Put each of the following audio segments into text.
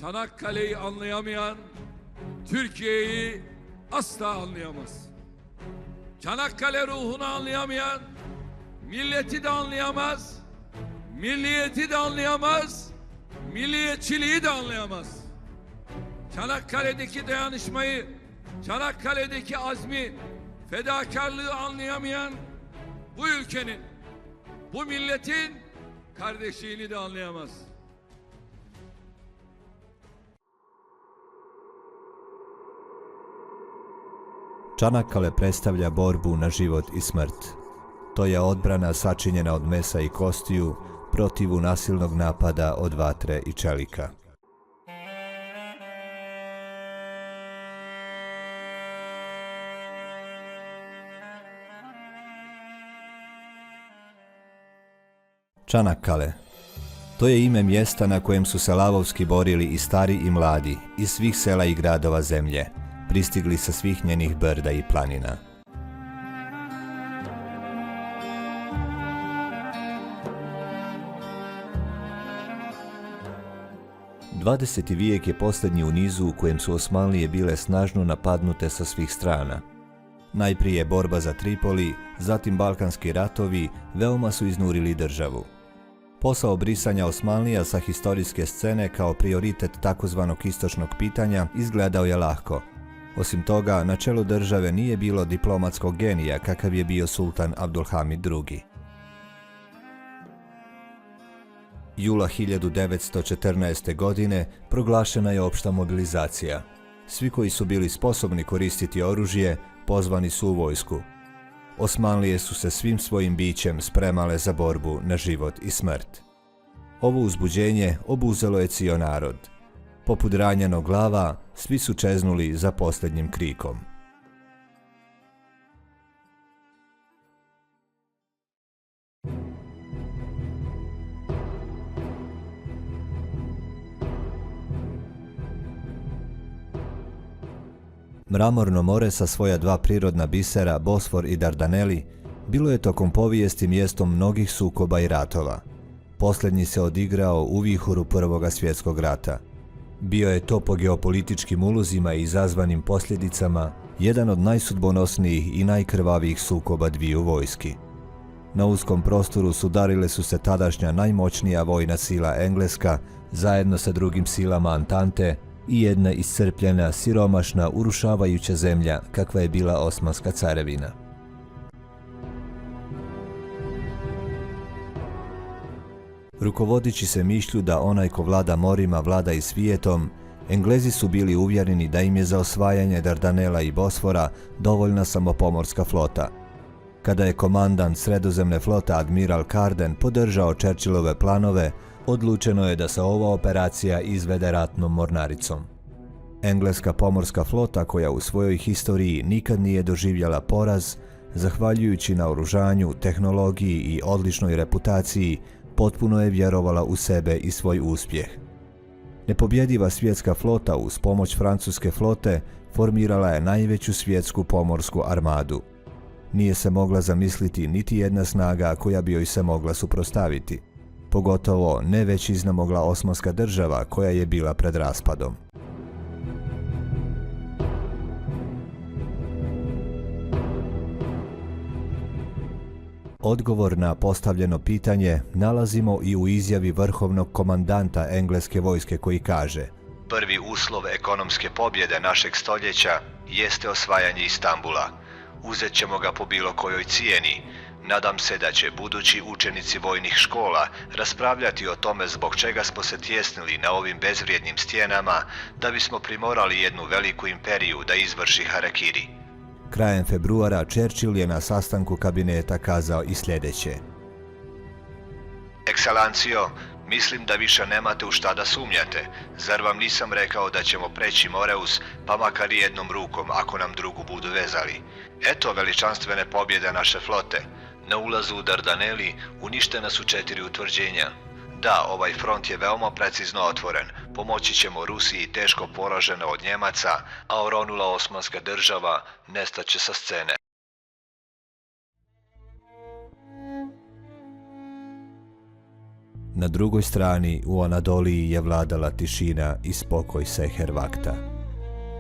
Çanakkale'yi anlayamayan Türkiye'yi asla anlayamaz. Çanakkale ruhunu anlayamayan milleti de anlayamaz, milliyeti de anlayamaz, milliyetçiliği de anlayamaz. Çanakkale'deki dayanışmayı, Çanakkale'deki azmi, fedakarlığı anlayamayan bu ülkenin, bu milletin kardeşliğini de anlayamaz. Čanakkale predstavlja borbu na život i smrt. To je odbrana sačinjena od mesa i kostiju protiv nasilnog napada od vatre i čelika. Čanakkale. To je ime mjesta na kojem su se lavovski borili i stari i mladi iz svih sela i gradova zemlje, pristigli sa svih njenih brda i planina. Dvadeseti vijek je posljednji u nizu u kojem su Osmanlije bile snažno napadnute sa svih strana. Najprije borba za Tripoli, zatim Balkanski ratovi veoma su iznurili državu. Posao brisanja Osmanlija sa historijske scene kao prioritet takozvanog istočnog pitanja izgledao je lahko. Osim toga, na čelu države nije bilo diplomatskog genija kakav je bio sultan Abdulhamid II. Jula 1914. godine proglašena je opšta mobilizacija. Svi koji su bili sposobni koristiti oružje pozvani su u vojsku. Osmanlije su se svim svojim bićem spremale za borbu na život i smrt. Ovo uzbuđenje obuzelo je cijel narod. Poput ranjenog lava, svi su čeznuli za posljednjim krikom. Mramorno more sa svoja dva prirodna bisera, Bosfor i Dardaneli, bilo je tokom povijesti mjestom mnogih sukoba i ratova. Posljednji se odigrao u vihoru Prvoga svjetskog rata. Bio je to po geopolitičkim ulozima i izazvanim posljedicama jedan od najsudbonosnijih i najkrvavijih sukoba dviju vojski. Na uskom prostoru sudarile su se tadašnja najmoćnija vojna sila Engleska zajedno sa drugim silama Antante i jedna iscrpljena, siromašna, urušavajuća zemlja kakva je bila Osmanska carevina. Rukovodići se mišlju da onaj ko vlada morima vlada i svijetom, Englezi su bili uvjereni da im je za osvajanje Dardanela i Bosfora dovoljna samo pomorska flota. Kada je komandant sredozemne flote admiral Carden podržao Churchillove planove, odlučeno je da se ova operacija izvede ratnom mornaricom. Engleska pomorska flota, koja u svojoj historiji nikad nije doživjela poraz, zahvaljujući naoružanju, tehnologiji i odličnoj reputaciji, potpuno je vjerovala u sebe i svoj uspjeh. Nepobjediva svjetska flota uz pomoć francuske flote formirala je najveću svjetsku pomorsku armadu. Nije se mogla zamisliti niti jedna snaga koja bi joj se mogla suprotstaviti. Pogotovo ne već iznamogla Osmanska država koja je bila pred raspadom. Odgovor na postavljeno pitanje nalazimo i u izjavi vrhovnog komandanta engleske vojske koji kaže: Prvi uslov ekonomske pobjede našeg stoljeća jeste osvajanje Istambula. Uzet ćemo ga po bilo kojoj cijeni. Nadam se da će budući učenici vojnih škola raspravljati o tome zbog čega smo se tjesnili na ovim bezvrijednim stijenama da bismo primorali jednu veliku imperiju da izvrši harakiri. Krajem februara Churchill je na sastanku kabineta kazao i sljedeće: Ekscelancijo, mislim da više nemate u šta da sumnjate. Zar vam nisam rekao da ćemo preći Moreus, pa makar i jednom rukom, ako nam drugu budu vezali? Eto veličanstvene pobjede naše flote. Na ulazu u Dardaneli uništena su 4 utvrđenja. Da, ovaj front je veoma precizno otvoren. Pomoći ćemo Rusiji teško poražena od Njemaca, a oronula Osmanska država nestaće sa scene. Na drugoj strani u Anadoliji je vladala tišina i spokoj Sehervakta.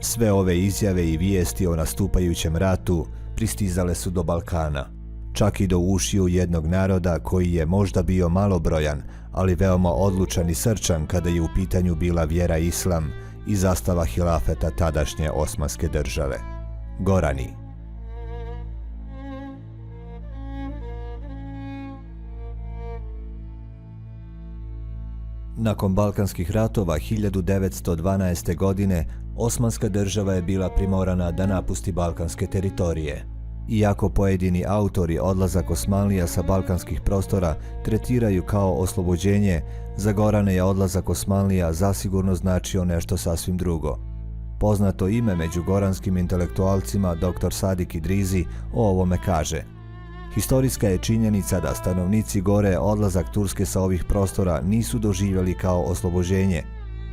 Sve ove izjave i vijesti o nastupajućem ratu pristizale su do Balkana, čak i do ušiju jednog naroda koji je možda bio malobrojan, ali veoma odlučan i srčan kada je u pitanju bila vjera islam i zastava hilafeta tadašnje Osmanske države. Gorani. Nakon Balkanskih ratova 1912. godine Osmanska država je bila primorana da napusti balkanske teritorije. Iako pojedini autori odlazak Osmanlija sa balkanskih prostora tretiraju kao oslobođenje, za Gorane je odlazak Osmanlija zasigurno značio nešto sasvim drugo. Poznato ime među goranskim intelektualcima dr. Sadik Idrizi o ovome kaže: historijska je činjenica da stanovnici Gore odlazak Turske sa ovih prostora nisu doživjeli kao oslobođenje.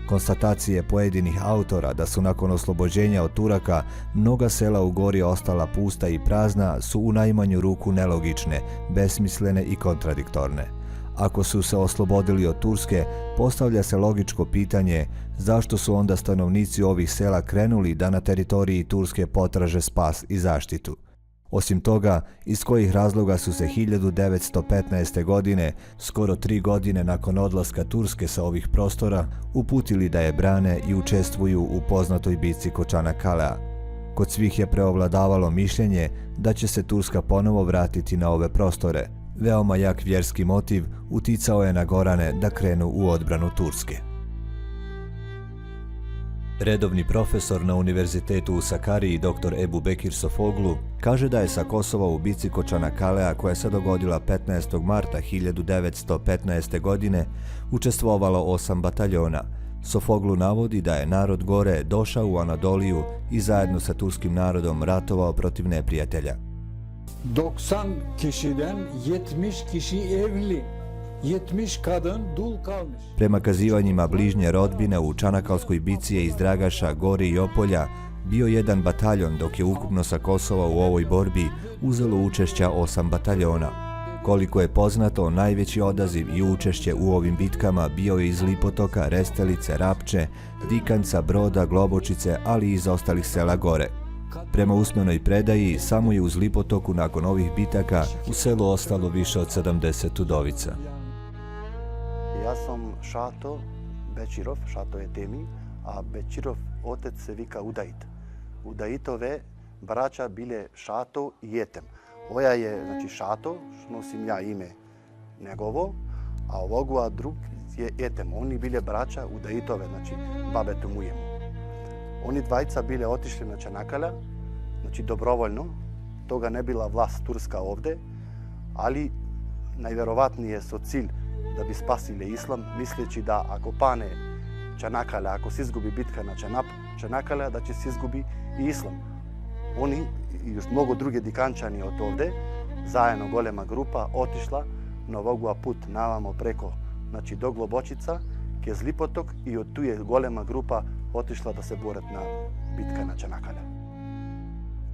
Konstatacije pojedinih autora da su nakon oslobođenja od Turaka mnoga sela u Gori ostala pusta i prazna su u najmanju ruku nelogične, besmislene i kontradiktorne. Ako su se oslobodili od Turske, postavlja se logičko pitanje zašto su onda stanovnici ovih sela krenuli da na teritoriji Turske potraže spas i zaštitu. Osim toga, iz kojih razloga su se 1915. godine, skoro 3 godine nakon odlaska Turske sa ovih prostora, uputili da je brane i učestvuju u poznatoj bitci kod Čanakalea. Kod svih je preovladavalo mišljenje da će se Turska ponovo vratiti na ove prostore. Veoma jak vjerski motiv uticao je na Gorane da krenu u odbranu Turske. Redovni profesor na univerzitetu u Sakariji dr. Ebu Bekir Sofoglu kaže da je sa Kosova u bici kod Čanakalea, koja se dogodila 15. marta 1915. godine, učestvovalo 8 bataljona. Sofoglu navodi da je narod Gore došao u Anadoliju i zajedno sa turskim narodom ratovao protiv neprijatelja. 90 kişiden 70 kişi evli. 70 kadın dul kalmış. Prema kazivanjima bližnje rodbine, u Čanakalskoj bici je iz Dragaša, Gori i Opolja bio jedan bataljon, dok je ukupno sa Kosova u ovoj borbi uzelo učešća 8 bataljona. Koliko je poznato, najveći odaziv i učešće u ovim bitkama bio je iz Lipotoka, Restelice, Rapče, Dikanca, Broda, Globočice, ali i iz ostalih sela Gore. Prema usmenoj predaji, samo je uz Lipotoku nakon ovih bitaka u selu ostalo više od 70 udovica. Ja sam Šato Bećirov, Šato je Temi, a Bećirov otec se vika Udajit. Udajitove braća bile Šato i Jetem. Oja je, znači, Šato, nosim ja ime njegovo, a ovoga drug je Jetem. Oni bile braća Udajitove, znači babetu mujemu. Oni dvajca bile otišli na Čanakalea, znači dobrovoljno, toga ne bila vlast Turska ovdje, ali najvjerovatnije su cilj da bi spasili islam, misleći da ako pane Čanakalea, ako se izgubi bitka na Čanakalea, da će se izgubi i islam. Oni i još mnogo druge dikančani od ovdje, zajedno golema grupa, otišla na ovoga put navamo preko, znači do Globočica, kje je Lipotok, i od tu je golema grupa otišla da se boret na bitka na Čanakalea.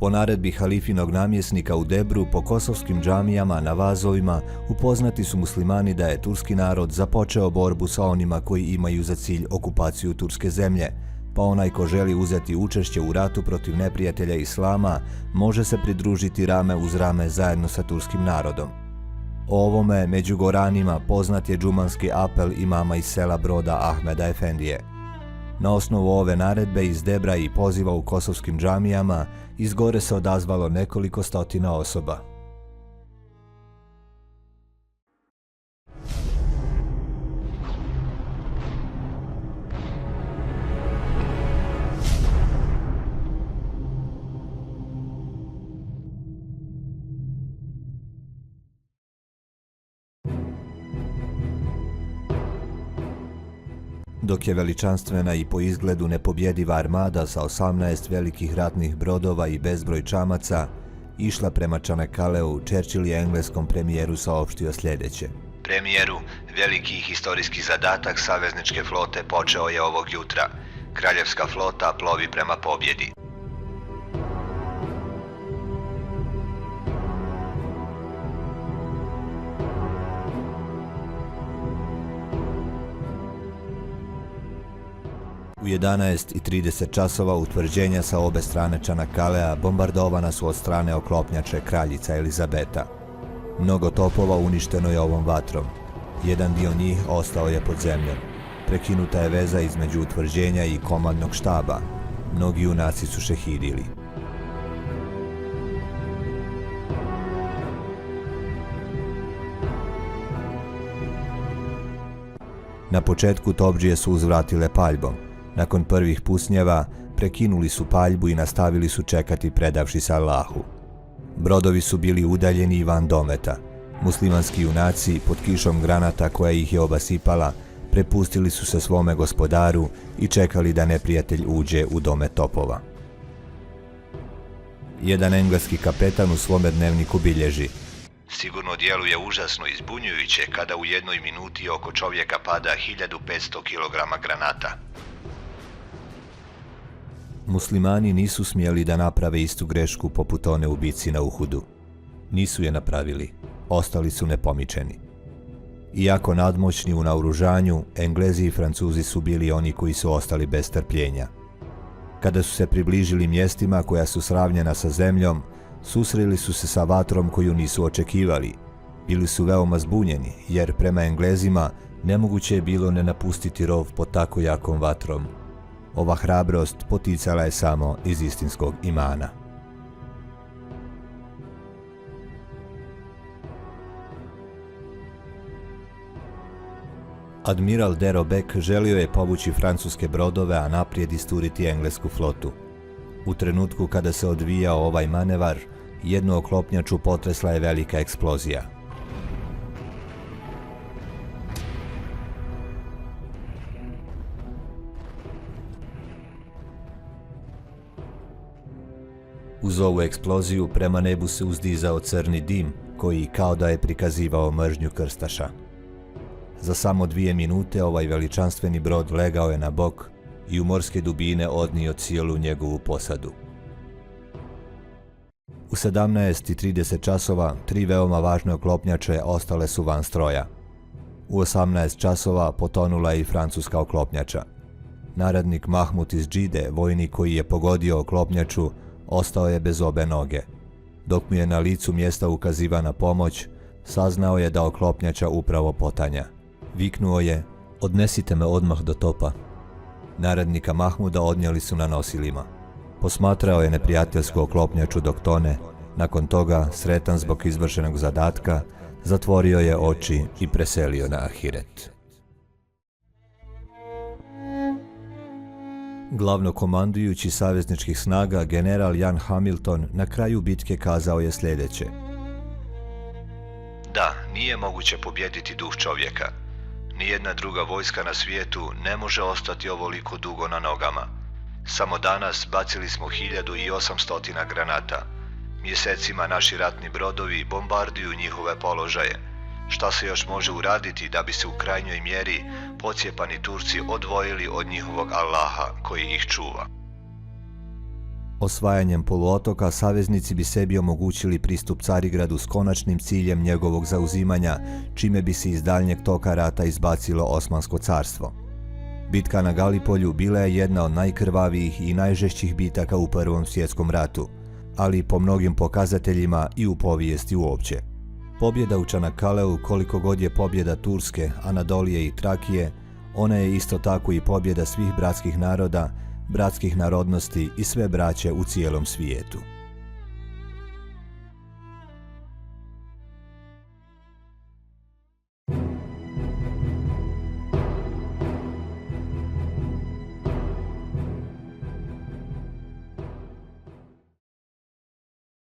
Po naredbi halifinog namjesnika u Debru, po kosovskim džamijama, na vazovima, upoznati su muslimani da je turski narod započeo borbu sa onima koji imaju za cilj okupaciju turske zemlje, pa onaj ko želi uzeti učešće u ratu protiv neprijatelja islama može se pridružiti rame uz rame zajedno sa turskim narodom. O ovome među Goranima poznat je džumanski apel imama iz sela Broda Ahmeda Efendije. Na osnovu ove naredbe iz Debra i poziva u kosovskim džamijama, iz Gore se odazvalo nekoliko stotina osoba. Dok je veličanstvena i po izgledu nepobjediva armada sa 18 velikih ratnih brodova i bezbroj čamaca išla prema Čanakaleu, Churchill je engleskom premijeru saopštio sljedeće. Premijeru, veliki historijski zadatak savezničke flote počeo je ovog jutra. Kraljevska flota plovi prema pobjedi. 11:30 časova utvrđenja sa obe strane Čanakalea bombardovana su od strane oklopnjače Kraljica Elizabeta. Mnogo topova uništeno je ovom vatrom. Jedan dio njih ostao je pod zemljom. Prekinuta je veza između utvrđenja i komandnog štaba. Mnogi junaci su šehidili. Na početku topdžije su uzvratile paljbom. Nakon prvih pucnjeva prekinuli su paljbu i nastavili su čekati predavši se Allahu. Brodovi su bili udaljeni i van dometa. Muslimanski junaci pod kišom granata koja ih je obasipala prepustili su se svome gospodaru i čekali da neprijatelj uđe u domet topova. Jedan engleski kapetan u svome dnevniku bilježi: Sigurno djeluje užasno i zbunjujuće kada u jednoj minuti oko čovjeka pada 1500 kg granata. Muslimani nisu smjeli da naprave istu grešku poput one u bici na Uhudu. Nisu je napravili, ostali su nepomičeni. Iako nadmoćni u naoružanju, Englezi i Francuzi su bili oni koji su ostali bez trpljenja. Kada su se približili mjestima koja su sravnjena sa zemljom, susreli su se sa vatrom koju nisu očekivali. Bili su veoma zbunjeni, jer prema Englezima nemoguće je bilo ne napustiti rov pod tako jakom vatrom. Ova hrabrost poticala je samo iz istinskog imana. Admiral de Robeck želio je povući francuske brodove, a naprijed isturiti englesku flotu. U trenutku kada se odvijao ovaj manevar, jednu oklopnjaču potresla je velika eksplozija. Uz ovu eksploziju prema nebu se uzdizao crni dim, koji kao da je prikazivao mržnju krstaša. Za samo 2 minute ovaj veličanstveni brod legao je na bok i u morske dubine odnio cijelu njegovu posadu. U 17:30 časova 3 veoma važne oklopnjače ostale su van stroja. U 18 časova potonula je i francuska oklopnjača. Narednik Mahmud iz Džide, vojnik koji je pogodio oklopnjaču, ostao je bez obe noge. Dok mu je na licu mjesta ukazivana pomoć, saznao je da oklopnjača upravo potanja. Viknuo je: "Odnesite me odmah do topa." Narednika Mahmuda odnijeli su na nosilima. Posmatrao je neprijateljsku oklopnjaču dok tone. Nakon toga, sretan zbog izvršenog zadatka, zatvorio je oči i preselio na ahiret. Glavnokomandujući savezničkih snaga general Jan Hamilton na kraju bitke kazao je sljedeće: Da, nije moguće pobijediti duh čovjeka. Nijedna druga vojska na svijetu ne može ostati ovoliko dugo na nogama. Samo danas bacili smo 1800 granata. Mjesecima naši ratni brodovi bombarduju njihove položaje. Šta se još može uraditi da bi se u krajnjoj mjeri pocijepani Turci odvojili od njihovog Allaha koji ih čuva? Osvajanjem poluotoka saveznici bi sebi omogućili pristup Carigradu s konačnim ciljem njegovog zauzimanja, čime bi se iz daljnjeg toka rata izbacilo Osmansko carstvo. Bitka na Galipolju bila je jedna od najkrvavijih i najžešćih bitaka u Prvom svjetskom ratu, ali po mnogim pokazateljima i u povijesti uopće. Pobjeda u Čanakaleu, koliko god je pobjeda Turske, Anadolije i Trakije, ona je isto tako i pobjeda svih bratskih naroda, bratskih narodnosti i sve braće u cijelom svijetu.